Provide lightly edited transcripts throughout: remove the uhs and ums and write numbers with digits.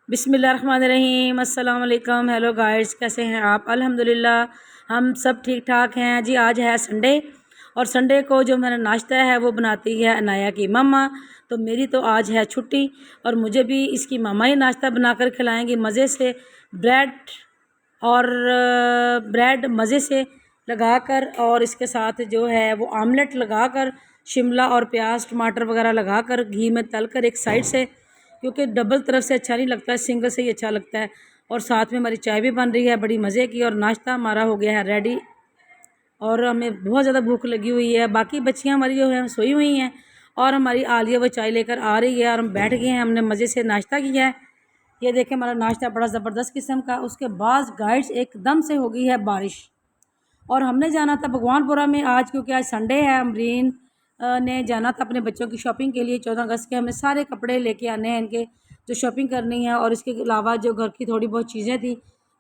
बिस्मिल्लाहिर्रहमानिर्रहीम, अस्सलाम वालेकुम। हेलो गाइस, कैसे हैं आप? अल्हम्दुलिल्लाह हम सब ठीक ठाक हैं जी। आज है संडे और संडे को जो मेरा नाश्ता है वो बनाती है अनाया की मम्मा। तो मेरी तो आज है छुट्टी और मुझे भी इसकी मामा ही नाश्ता बनाकर खिलाएंगी मज़े से। ब्रेड मज़े से लगाकर और इसके साथ जो है वो आमलेट लगाकर शिमला और प्याज टमाटर वगैरह लगाकर घी में तलकर एक साइड से, क्योंकि डबल तरफ से अच्छा नहीं लगता है, सिंगल से ही अच्छा लगता है। और साथ में हमारी चाय भी बन रही है बड़ी मज़े की और नाश्ता हमारा हो गया है रेडी और हमें बहुत ज़्यादा भूख लगी हुई है। बाकी बच्चियाँ हमारी जो है सोई हुई हैं और हमारी आलिया वो चाय लेकर आ रही है और हम बैठ गए हैं, हमने मज़े से नाश्ता किया है। ये देखें हमारा नाश्ता बड़ा ज़बरदस्त किस्म का। उसके बाद गाइड्स एकदम से हो गई है बारिश और हमने जाना था भगवानपुरा में आज, क्योंकि आज संडे है। अमरीन ने जाना था अपने बच्चों की शॉपिंग के लिए। 14 अगस्त के हमें सारे कपड़े लेके आने हैं इनके, जो शॉपिंग करनी है। और इसके अलावा जो घर की थोड़ी बहुत चीज़ें थी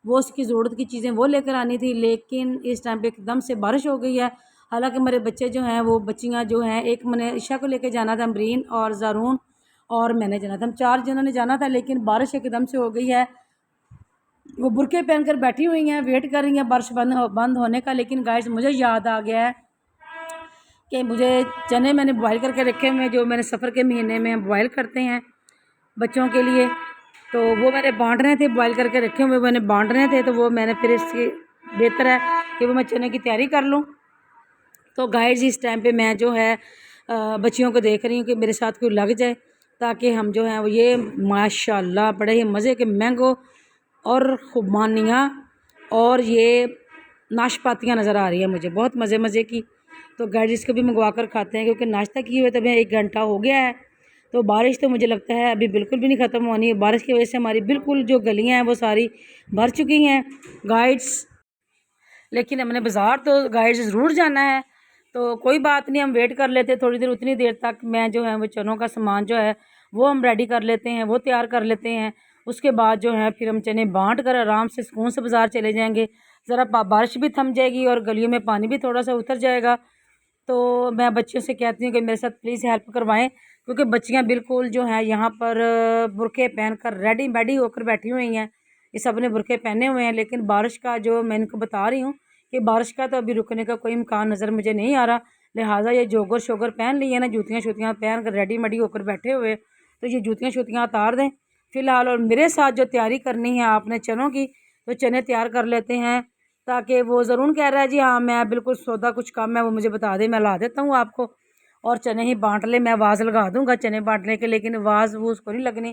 वो उसकी ज़रूरत की चीज़ें वो लेकर आनी थी, लेकिन इस टाइम पे एकदम से बारिश हो गई है। हालांकि मेरे बच्चे जो हैं वो बच्चियाँ जो हैं, एक मैंने ईशा को लेके जाना था, अमरीन और ज़ारून और मैंने जाना था, हम 4 जनों ने जाना था, लेकिन बारिश एकदम से हो गई है। वो बुरके पहनकर बैठी हुई हैं, वेट कर रही हैं बारिश बंद होने का। लेकिन गाइस मुझे याद आ गया है कि मुझे चने मैंने बॉयल करके रखे हुए हैं, जो मैंने सफ़र के महीने में बॉयल करते हैं बच्चों के लिए। तो वो मैंने बांट रहे थे, बॉयल करके रखे हुए मैंने बांट रहे थे। तो वो मैंने फिर इसकी बेहतर है कि वो मैं चने की तैयारी कर लूँ। तो गाइस इस टाइम पे मैं जो है बच्चियों को देख रही हूँ कि मेरे साथ कोई लग जाए, ताकि हम जो हैं वो ये माशाल्लाह बड़े ही मज़े के मैंगो और खुबानियाँ और ये नाशपातियाँ नज़र आ रही है मुझे, बहुत मज़े की। तो गाइस इसको भी मंगवा कर खाते हैं, क्योंकि नाश्ता किए हुए तभी 1 घंटा हो गया है। तो बारिश तो मुझे लगता है अभी बिल्कुल भी नहीं ख़त्म होनी है। बारिश की वजह से हमारी बिल्कुल जो गलियाँ हैं वो सारी भर चुकी हैं गाइड्स। लेकिन हमने बाज़ार तो गाइड्स ज़रूर जाना है, तो कोई बात नहीं, हम वेट कर लेते थोड़ी देर। उतनी देर तक मैं जो है वो चनों का सामान जो है वो हम रेडी कर लेते हैं, वो तैयार कर लेते हैं। उसके बाद जो है फिर हम चने बांट कर आराम से सुकून से बाज़ार चले जाएंगे। ज़रा बारिश भी थम जाएगी और गलियों में पानी भी थोड़ा सा उतर जाएगा। तो मैं बच्चियों से कहती हूँ कि मेरे साथ प्लीज़ हेल्प करवाएं, क्योंकि बच्चियाँ बिल्कुल जो हैं यहाँ पर बुरके पहनकर रेडी बैडी होकर बैठी हुई हैं। ये सब ने बुरके पहने हुए हैं, लेकिन बारिश का जो मैं इनको बता रही हूँ कि बारिश का तो अभी रुकने का कोई इम्कान नज़र मुझे नहीं आ रहा। लिहाजा ये जोगर शोगर पहन ली है ना, जूतियाँ शूतियाँ पहन कर रेडी मेडी होकर बैठे हुए, तो ये जूतियाँ शूतियाँ उतार दें फ़िलहाल। और मेरे साथ जो तैयारी करनी है आपने चनों की, तो चने तैयार कर लेते हैं। ताकि वो ज़रूर कह रहा है जी हाँ मैं बिल्कुल, सौदा कुछ कम है वो मुझे बता दे, मैं ला देता हूँ आपको और चने ही बांट ले। मैं आवाज़ लगा दूँगा चने बांटने के, लेकिन आवाज़ वो उसको नहीं लगनी,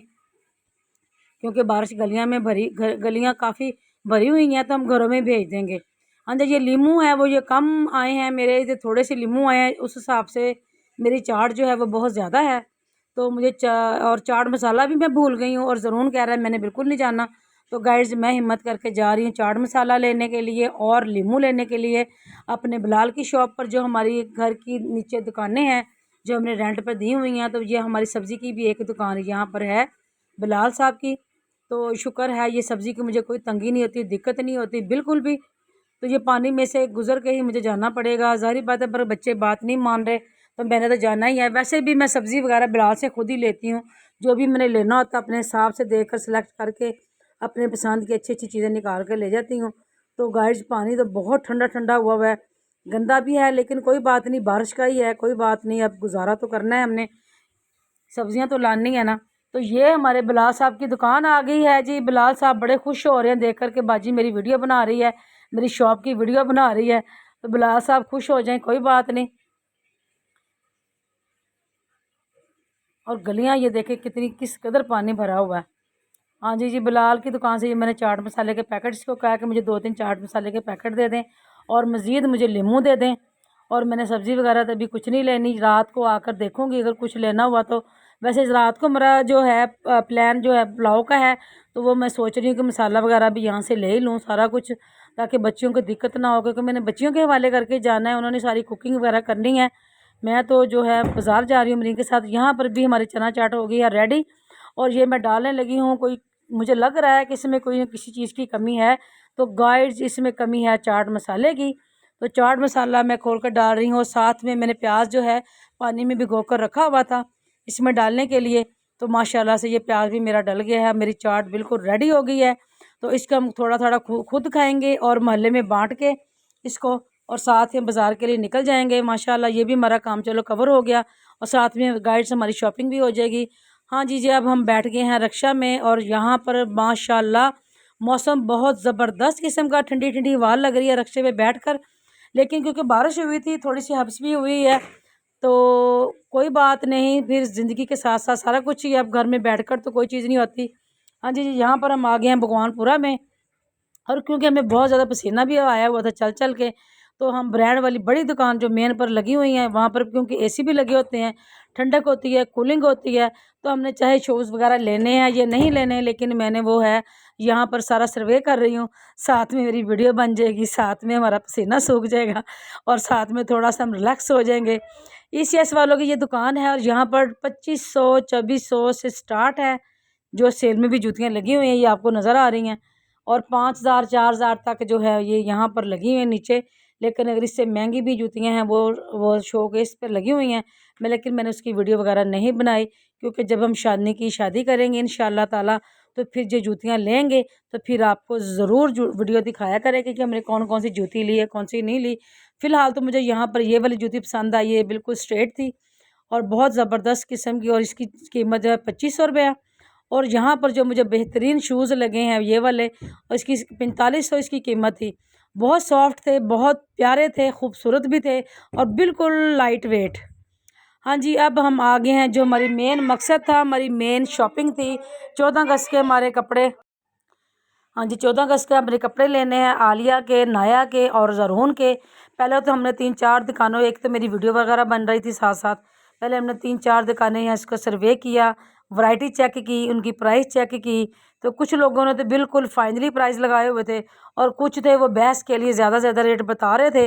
क्योंकि बारिश गलियाँ में भरी गलियाँ काफ़ी भरी हुई हैं, तो हम घरों में भेज देंगे। हाँ जी, ये लीमू है वो ये कम आए हैं मेरे, ये थोड़े से लीमू आए हैं, उस हिसाब से मेरी चाट जो है वो बहुत ज़्यादा है। तो मुझे और चाट मसाला भी मैं भूल गई हूँ और ज़रूर कह रहा है मैंने बिल्कुल नहीं जाना। तो गाइस मैं हिम्मत करके जा रही हूँ चाट मसाला लेने के लिए और लीमू लेने के लिए अपने बिलाल की शॉप पर, जो हमारी घर की नीचे दुकानें हैं जो हमने रेंट पर दी हुई हैं। तो ये हमारी सब्ज़ी की भी एक दुकान यहाँ पर है बिलाल साहब की। तो शुक्र है ये सब्ज़ी की मुझे कोई तंगी नहीं होती, दिक्कत नहीं होती बिल्कुल भी। तो ये पानी में से गुज़र के ही मुझे जाना पड़ेगा, ज़ाहिर बात है, पर बच्चे बात नहीं मान रहे तो मैंने तो जाना ही है। वैसे भी मैं सब्ज़ी वगैरह बिलाल से खुद ही लेती हूँ, जो भी मैंने लेना होता है अपने हिसाब से देख कर सेलेक्ट करके अपने पसंद की अच्छी अच्छी चीज़ें निकाल कर ले जाती हूँ। तो गाइस पानी तो बहुत ठंडा ठंडा हुआ है, गंदा भी है, लेकिन कोई बात नहीं, बारिश का ही है, कोई बात नहीं, अब गुजारा तो करना है हमने, सब्जियां तो लानी है ना। तो ये हमारे बिलाल साहब की दुकान आ गई है जी। बिलाल साहब बड़े खुश हो रहे हैं देख कर के बाजी मेरी वीडियो बना रही है, मेरी शॉप की वीडियो बना रही है। तो बिलाल साहब खुश हो जाएं, कोई बात नहीं। और गलियां ये देखें कितनी किस कदर पानी भरा हुआ है। हाँ जी बिलाल की दुकान से ये मैंने चाट मसाले के पैकेट, इसको कहा कि मुझे 2-3 चाट मसाले के पैकेट दे दें और मज़ीद मुझे लीमू दे दें। और मैंने सब्ज़ी वगैरह तो अभी कुछ नहीं लेनी, रात को आकर देखूँगी अगर कुछ लेना हुआ तो। वैसे रात को मेरा जो है प्लान जो है पुलाव का है, तो वो मैं सोच रही हूँ कि मसाला वगैरह भी यहाँ से ले ही लूँ सारा कुछ, ताकि बच्चियों को दिक्कत ना हो, क्योंकि मैंने बच्चियों के हवाले करके जाना है, उन्होंने सारी कुकिंग वगैरह करनी है। मैं तो जो है बाज़ार जा रही हूँ मरीन के साथ। यहाँ पर भी हमारी चना चाट हो गई है रेडी और ये मैं डालने लगी हूँ। कोई मुझे लग रहा है कि इसमें कोई ना किसी चीज़ की कमी है, तो गाइस इसमें कमी है चाट मसाले की। तो चाट मसाला मैं खोल कर डाल रही हूँ और साथ में मैंने प्याज जो है पानी में भिगो कर रखा हुआ था इसमें डालने के लिए। तो माशाल्लाह से ये प्याज भी मेरा डल गया है, मेरी चाट बिल्कुल रेडी हो गई है। तो इसका हम थोड़ा थोड़ा खुद खाएंगे और मोहल्ले में बांट के इसको, और साथ में बाज़ार के लिए निकल जाएंगे। माशाल्लाह ये भी हमारा काम चलो कवर हो गया, और साथ में गाइड से हमारी शॉपिंग भी हो जाएगी। हाँ जी अब हम बैठ गए हैं रिक्शा में, और यहाँ पर माशाल्लाह मौसम बहुत ज़बरदस्त किस्म का, ठंडी ठंडी हवा लग रही है रिक्शे में बैठ कर। लेकिन क्योंकि बारिश हुई थी, थोड़ी सी हब्स भी हुई है, तो कोई बात नहीं, फिर ज़िंदगी के साथ साथ सारा कुछ ही, अब घर में बैठकर तो कोई चीज़ नहीं होती। हाँ जी यहाँ पर हम आ गए हैं भगवानपुरा में, और क्योंकि हमें बहुत ज़्यादा पसीना भी आया हुआ था चल चल के, तो हम ब्रांड वाली बड़ी दुकान जो मेन पर लगी हुई हैं वहाँ पर, क्योंकि एसी भी लगे होते हैं, ठंडक होती है, कूलिंग होती है, तो हमने चाहे शूज़ वगैरह लेने हैं या नहीं लेने, लेकिन मैंने वो है यहाँ पर सारा सर्वे कर रही हूँ। साथ में मेरी वीडियो बन जाएगी, साथ में हमारा पसीना सूख जाएगा, और साथ में थोड़ा सा हम रिलैक्स हो जाएंगे। ECS वालों की ये दुकान है, और यहाँ पर 2500-2400 से स्टार्ट है जो सेल में भी जूतियाँ लगी हुई हैं, ये आपको नज़र आ रही हैं, और 5000-4000 तक जो है ये यहाँ पर लगी हुई हैं नीचे। लेकिन अगर इससे महंगी भी जूतियाँ हैं वो शोकेस पर लगी हुई हैं, लेकिन मैंने उसकी वीडियो वगैरह नहीं बनाई, क्योंकि जब हम शादी करेंगे इंशाअल्लाह ताला, तो फिर जो जूतियाँ लेंगे तो फिर आपको ज़रूर वीडियो दिखाया करेंगे कि हमने कौन कौन सी जूती ली है, कौन सी नहीं ली। फ़िलहाल तो मुझे यहाँ पर ये वाली जूती पसंद आई, ये बिल्कुल स्ट्रेट थी और बहुत ज़बरदस्त किस्म की, और इसकी कीमत जो है 2500 रुपया। और यहाँ पर जो मुझे बेहतरीन शूज़ लगे हैं ये वाले, और इसकी 4500 इसकी कीमत थी। बहुत सॉफ्ट थे, बहुत प्यारे थे, खूबसूरत भी थे, और बिल्कुल लाइट वेट। हाँ जी अब हम आ गए हैं, जो हमारी मेन मकसद था, हमारी मेन शॉपिंग थी। 14 अगस्त के हमारे कपड़े, हाँ जी 14 अगस्त के हमारे कपड़े लेने हैं, आलिया के, नाया के और ज़रून के। पहले तो हमने 3-4 दुकानों, एक तो मेरी वीडियो वगैरह बन रही थी साथ साथ, पहले हमने 3-4 दुकानें हैं इसको सर्वे किया, वैरायटी चेक की, उनकी प्राइस चेक की। तो कुछ लोगों ने तो बिल्कुल फाइनली प्राइस लगाए हुए थे, और कुछ थे वो बहस के लिए ज़्यादा ज़्यादा रेट बता रहे थे।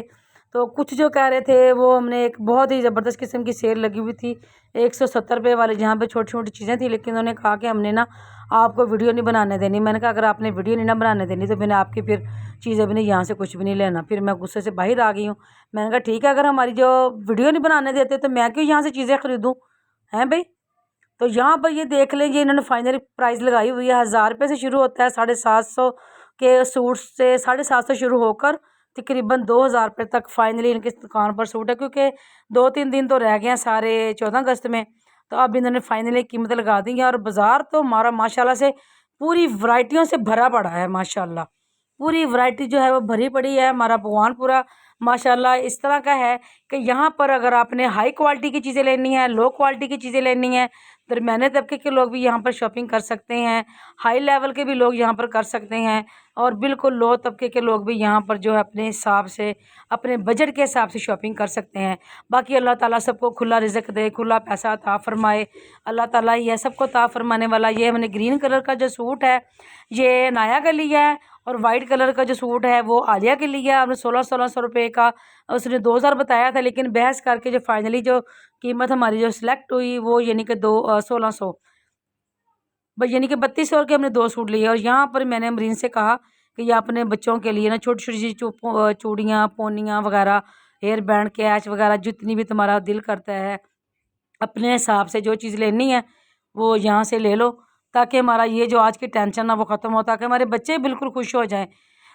तो कुछ जो कह रहे थे वो, हमने एक बहुत ही ज़बरदस्त किस्म की सेल लगी हुई थी 170 रुपये वाली, जहाँ पे छोटी छोटी चीज़ें थी, लेकिन उन्होंने कहा कि हमने ना आपको वीडियो नहीं बनाने देनी। मैंने कहा अगर आपने वीडियो नहीं ना बनाने देनी तो मैंने आपकी फिर चीज़ें भी नहीं, यहाँ से कुछ भी नहीं लेना। फिर मैं गुस्से से बाहर आ गई हूँ। मैंने कहा ठीक है, अगर हमारी जो वीडियो नहीं बनाने देते तो मैं क्यों यहाँ से चीज़ें ख़रीदूँ, हैं भाई। तो यहाँ पर ये देख लें, ये इन्होंने फाइनल प्राइस लगाई हुई है, 1000 रुपये से शुरू होता है, 750 के सूट से 750 शुरू होकर तकरीबन 2000 रुपये तक फाइनली इनकी दुकान पर सूट है। क्योंकि 2-3 दिन तो रह गए हैं सारे 14 अगस्त में, तो अब इन्होंने फाइनली कीमत लगा दी है। और बाज़ार तो हमारा माशाल्लाह से पूरी वैरायटियों से भरा पड़ा है, माशाल्लाह पूरी वैरायटी जो है वो भरी पड़ी है। हमारा भगवानपुरा माशाल्लाह इस तरह का है कि यहाँ पर अगर आपने हाई क्वालिटी की चीज़ें लेनी है, लो क्वालिटी की चीज़ें लेनी है, दरमियाने तबके के लोग भी यहाँ पर शॉपिंग कर सकते हैं, हाई लेवल के भी लोग यहाँ पर कर सकते हैं, और बिल्कुल लो तबके के लोग भी यहाँ पर जो है अपने हिसाब से, अपने बजट के हिसाब से शॉपिंग कर सकते हैं। बाकी अल्लाह ताला सबको खुला रिज़्क़ दे, खुला पैसा अता फ़रमाए, अल्लाह ताला ही है सबको अता फ़रमाने वाला। ये हमने ग्रीन कलर का जो सूट है ये नाया के लिए है, और वाइट कलर का जो सूट है वो आलिया के लिए है। हमने 1600 रुपये का, उसने 2000 बताया था, लेकिन बहस करके जो फाइनली जो कीमत हमारी जो सिलेक्ट हुई वो यानी कि 1600, यानी कि 3200 के हमने 2 सूट लिए। और यहाँ पर मैंने अमरीन से कहा कि ये अपने बच्चों के लिए ना छोटी छोटी सी चूड़ियाँ, पोनियाँ वगैरह, हेयर बैंड, कैच वगैरह, जितनी भी तुम्हारा दिल करता है अपने हिसाब से जो चीज़ लेनी है वो यहाँ से ले लो, ताकि हमारा ये जो आज की टेंशन ना वो ख़त्म हो, ताकि हमारे बच्चे बिल्कुल खुश हो जाएं।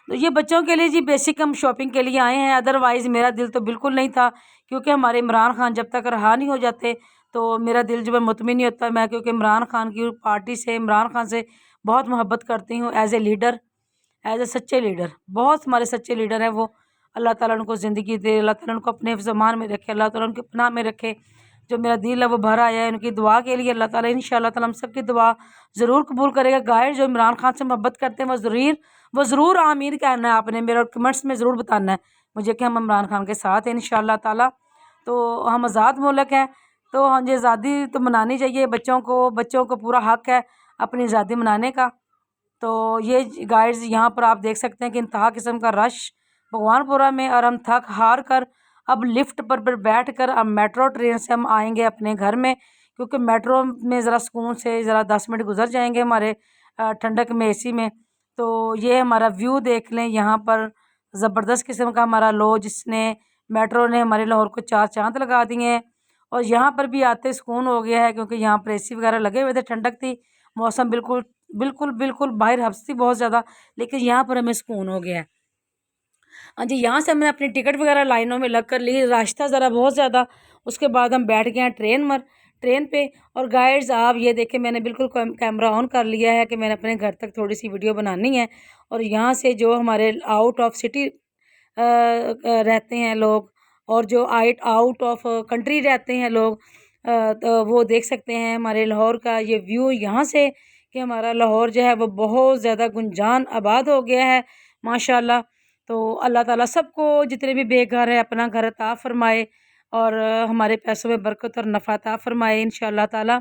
तो ये बच्चों के लिए जी बेसिक हम शॉपिंग के लिए आए हैं, अदरवाइज़ मेरा दिल तो बिल्कुल नहीं था, क्योंकि हमारे इमरान खान जब तक रहा नहीं हो जाते तो मेरा दिल जो है मुतमिन नहीं होता। मैं क्योंकि इमरान खान की पार्टी से, इमरान खान से बहुत मोहब्बत करती हूँ, as a leader, as a सच्चे लीडर, बहुत हमारे सच्चे लीडर हैं वो। अल्लाह ताला उनको ज़िंदगी दे, अल्लाह ताला उनको अपने ज़मान में रखे, अल्लाह ताला उनके पनाह में रखे। जो मेरा दिल है वो भर आया है उनकी दुआ के लिए, अल्लाह ताला इंशाअल्लाह ताला हम सब की दुआ ज़रूर कबूल करेगा। गाइस जो इमरान खान से मोहब्बत करते हैं वो ज़रूर आमीन कहना है आपने, मेरे कमेंट्स में ज़रूर बताना है मुझे कि हम इमरान खान के साथ हैं इंशाअल्लाह ताला। तो हम आज़ाद मुल्क हैं, तो हाँ जी आज़ादी तो मनानी चाहिए, बच्चों को पूरा हक़ है अपनी आज़ादी मनाने का। तो ये गाइस यहाँ पर आप देख सकते हैं कि इंतहा किस्म का रश भगवानपुरा में, और हम थक हार कर अब लिफ्ट पर बैठ कर अब मेट्रो ट्रेन से हम आएंगे अपने घर में, क्योंकि मेट्रो में ज़रा सुकून से ज़रा 10 मिनट गुजर जाएंगे हमारे ठंडक में, एसी में। तो ये हमारा व्यू देख लें, यहाँ पर ज़बरदस्त किस्म का हमारा लॉज, जिसने मेट्रो ने हमारे लाहौर को 4 चाँद लगा दिए हैं। और यहाँ पर भी आते सुकून हो गया है, क्योंकि यहाँ पर एसी वगैरह लगे हुए थे, ठंडक थी, मौसम बिल्कुल बिल्कुल बिल्कुल बाहर हब्स थी बहुत ज़्यादा, लेकिन यहाँ पर हमें सुकून हो गया है। हाँ जी, यहाँ से हमने अपनी टिकट वगैरह लाइनों में लग कर ली, रास्ता ज़रा बहुत ज़्यादा, उसके बाद हम बैठ गए हैं ट्रेन पे। और गाइड्स आप ये देखें, मैंने बिल्कुल कैमरा ऑन कर लिया है कि मैंने अपने घर तक थोड़ी सी वीडियो बनानी है। और यहाँ से जो हमारे आउट ऑफ सिटी रहते हैं लोग, और जो आउट ऑफ कंट्री रहते हैं लोग, तो वो देख सकते हैं हमारे लाहौर का ये व्यू यहाँ से, कि हमारा लाहौर जो है वो बहुत ज़्यादा गुंजान आबाद हो गया है माशाल्लाह। तो अल्लाह ताला सबको जितने भी बेघर है अपना घर अता फ़रमाए, और हमारे पैसों में बरकत और नफ़ा अता फ़रमाए इंशाअल्लाह ताला।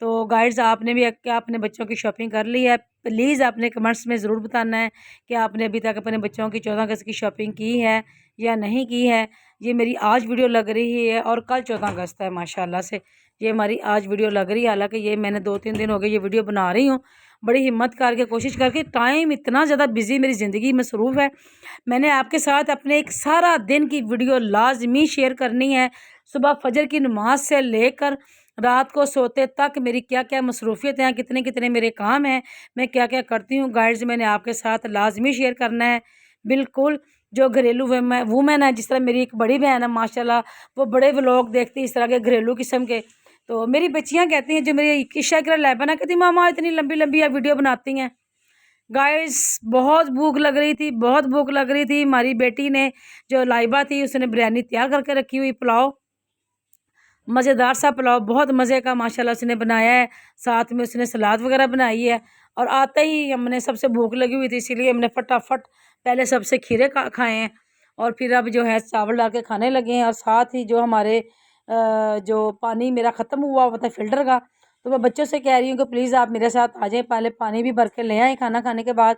तो गाइड्स आपने भी क्या अपने बच्चों की शॉपिंग कर ली है? प्लीज़ आपने कमेंट्स में ज़रूर बताना है कि आपने अभी तक अपने बच्चों की 14 अगस्त की शॉपिंग की है या नहीं की है। ये मेरी आज वीडियो लग रही है और कल 14 अगस्त है माशाल्लाह से। ये हमारी आज वीडियो लग रही है, हालाँकि ये मैंने 2-3 दिन हो गए ये वीडियो बना रही हूँ। बड़ी हिम्मत करके कोशिश करके, टाइम इतना ज़्यादा बिज़ी मेरी ज़िंदगी मसरूफ़ है। मैंने आपके साथ अपने एक सारा दिन की वीडियो लाज़मी शेयर करनी है। सुबह फ़जर की नमाज़ से लेकर रात को सोते तक मेरी क्या-क्या मसरूफ़ियत हैं, कितने-कितने मेरे काम हैं, मैं क्या-क्या करती हूँ गाइड्स, मैंने आपके साथ लाज़मी शेयर करना है। बिल्कुल, जो घरेलू वूमेन है, जिस तरह मेरी एक बड़ी बहन है माशाल्लाह, वो बड़े व्लॉग देखती है इस तरह के घरेलू किस्म के। तो मेरी बच्चियाँ कहती हैं, जो मेरी इशा इकरा लैबन है, कहती मामा इतनी लंबी-लंबी आप वीडियो बनाती हैं। गाइस बहुत भूख लग रही थी, बहुत भूख लग रही थी। हमारी बेटी ने, जो लाइबा थी, उसने बिरयानी तैयार करके रखी हुई, पुलाव, मज़ेदार सा पुलाव, बहुत मज़े का माशाल्लाह उसने बनाया है। साथ में उसने सलाद वगैरह बनाई है। और आते ही हमने, सबसे भूख लगी हुई थी, इसीलिए हमने फटाफट पहले सबसे खीरे खाए हैं, और फिर अब जो है चावल डाल के खाने लगे हैं। और साथ ही जो हमारे जो पानी मेरा ख़त्म हुआ था फ़िल्टर का, तो मैं बच्चों से कह रही हूँ कि प्लीज़ आप मेरे साथ आ जाएँ, पहले पानी भी भर के ले आएँ खाना खाने के बाद।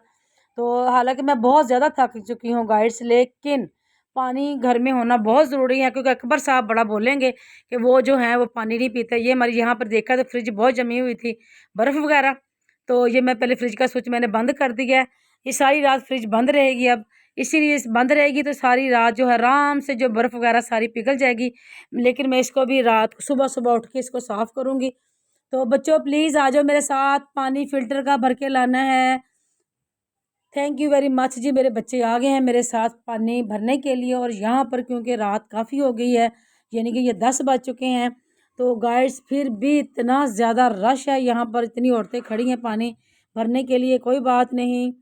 तो हालाँकि मैं बहुत ज़्यादा थक चुकी हूँ गाइड्स, लेकिन पानी घर में होना बहुत ज़रूरी है, क्योंकि अकबर साहब बड़ा बोलेंगे कि वो जो हैं वो पानी नहीं पीते। ये हमारे यहाँ पर देखा तो फ्रिज बहुत जमी हुई थी, बर्फ़ वगैरह। तो ये मैं पहले फ्रिज का स्विच मैंने बंद कर दिया है। ये सारी रात फ्रिज बंद रहेगी अब, इसीलिए बंद रहेगी तो सारी रात जो है आराम से जो बर्फ़ वगैरह सारी पिघल जाएगी। लेकिन मैं इसको भी रात को सुबह-सुबह उठ के इसको साफ़ करूँगी। तो बच्चों प्लीज़ आ जाओ मेरे साथ, पानी फ़िल्टर का भर के लाना है। थैंक यू वेरी मच जी, मेरे बच्चे आ गए हैं मेरे साथ पानी भरने के लिए। और यहाँ पर क्योंकि रात काफ़ी हो गई है, यानी कि ये 10 बज चुके हैं, तो गाइस फिर भी इतना ज़्यादा रश है यहाँ पर, इतनी औरतें खड़ी हैं पानी भरने के लिए। कोई बात नहीं,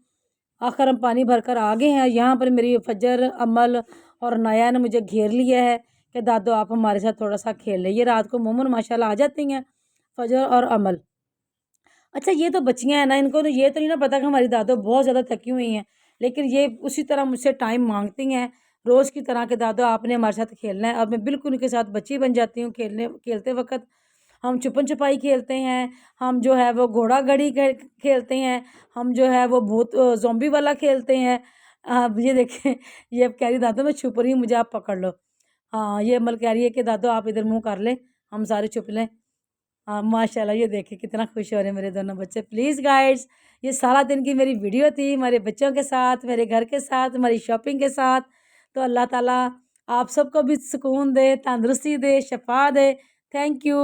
आखिर हम पानी भर कर आ गए हैं। यहाँ पर मेरी फजर, अमल और नया ने मुझे घेर लिया है कि दादो आप हमारे साथ थोड़ा सा खेल लें। ये रात को मोमन माशाल्लाह आ जाती हैं, फजर और अमल। अच्छा, ये तो बच्चियाँ हैं ना, इनको तो ये तो नहीं ना पता कि हमारी दादो बहुत ज़्यादा थकी हुई हैं, लेकिन ये उसी तरह मुझसे टाइम माँगती हैं रोज़ की तरह कि दादो आपने हमारे साथ खेलना है। अब मैं बिल्कुल उनके साथ बच्ची बन जाती हूँ। खेलते वक़्त हम छुपन-छुपाई खेलते हैं, हम जो है वो घोड़ा गाड़ी खेलते हैं, हम जो है वो भूत ज़ॉम्बी वाला खेलते हैं। ये देखें, ये अब कह रही दादो मैं छुप रही हूँ, मुझे आप पकड़ लो। हाँ, ये अमल कह रही है कि दादो आप इधर मुँह कर लें, हम सारे छुप लें। हाँ, माशाल्लाह ये देखिए कितना खुश हो रहे हैं मेरे दोनों बच्चे। प्लीज़ गाइड्स, ये सारा दिन की मेरी वीडियो थी, हमारे बच्चों के साथ, मेरे घर के साथ, हमारी शॉपिंग के साथ। तो अल्लाह ताला आप सबको भी सुकून दे, तंदुरुस्ती दे, शफ़ा दे। Thank you.